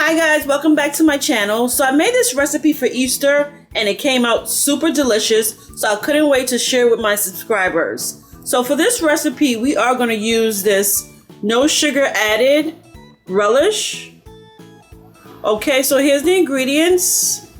Hi guys, welcome back to my channel. So I made this recipe for Easter and it came out super delicious, so I couldn't wait to share with my subscribers. So for this recipe, we are going to use this no sugar added relish. Okay, so here's the ingredients.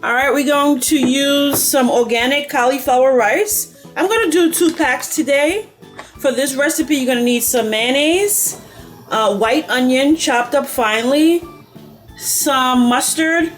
Alright, we're going to use some organic cauliflower rice. I'm going to do 2 packs today. For this recipe, you're going to need some mayonnaise, white onion chopped up finely, some mustard,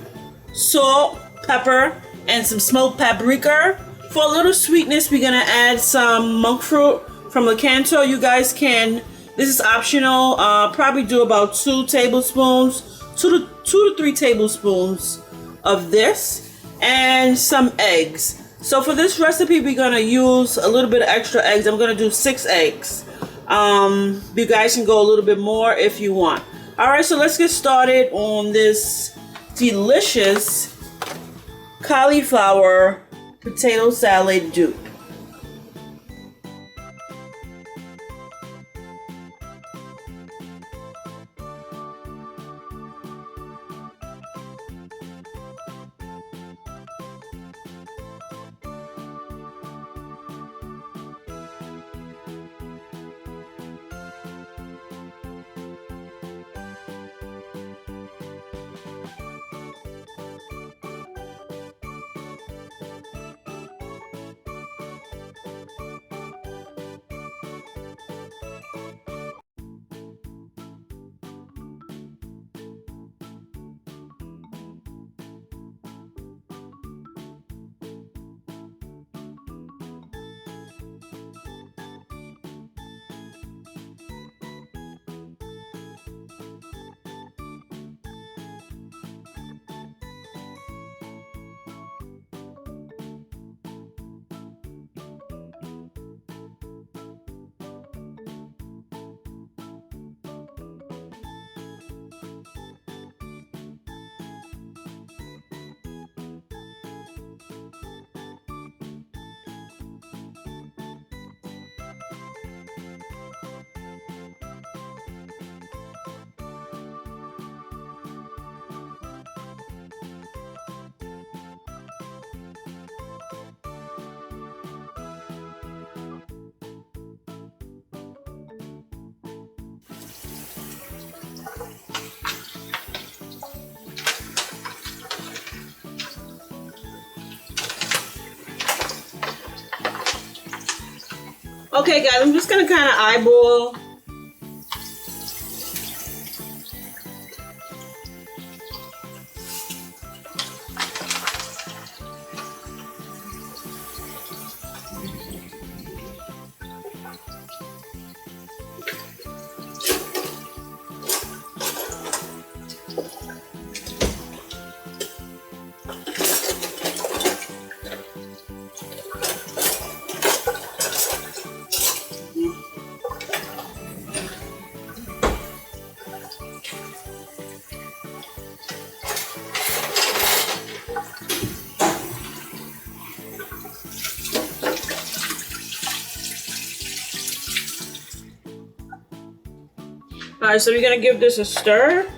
salt, pepper, and some smoked paprika. For a little sweetness, we're going to add some monk fruit from the Keto. You guys can, this is optional, probably do about 2 tablespoons, 2 to 3 tablespoons of this, and some eggs. So for this recipe, we're going to use a little bit of extra eggs. I'm going to do 6 eggs. You guys can go a little bit more if you want. Alright, so let's get started on this delicious cauliflower potato salad dupe. Okay guys, I'm just going to kind of eyeball. Alright, so we're going to give this a stir.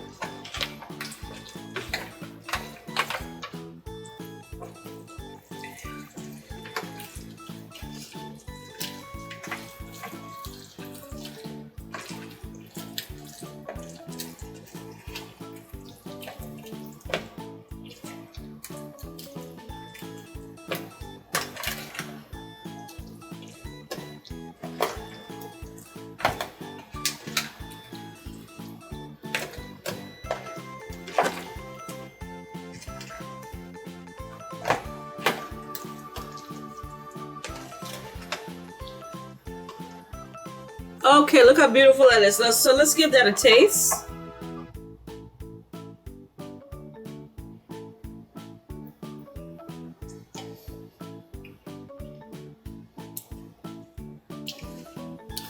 Okay, look how beautiful that is. So let's give that a taste.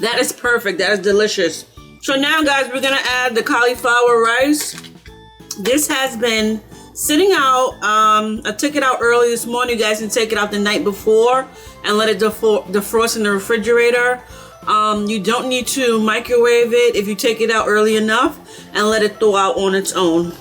That is perfect. That is delicious. So now guys, we're going to add the cauliflower rice. This has been sitting out. I took it out early this morning. You guys can take it out the night before and let it defrost in the refrigerator. You don't need to microwave it if you take it out early enough and let it thaw out on its own.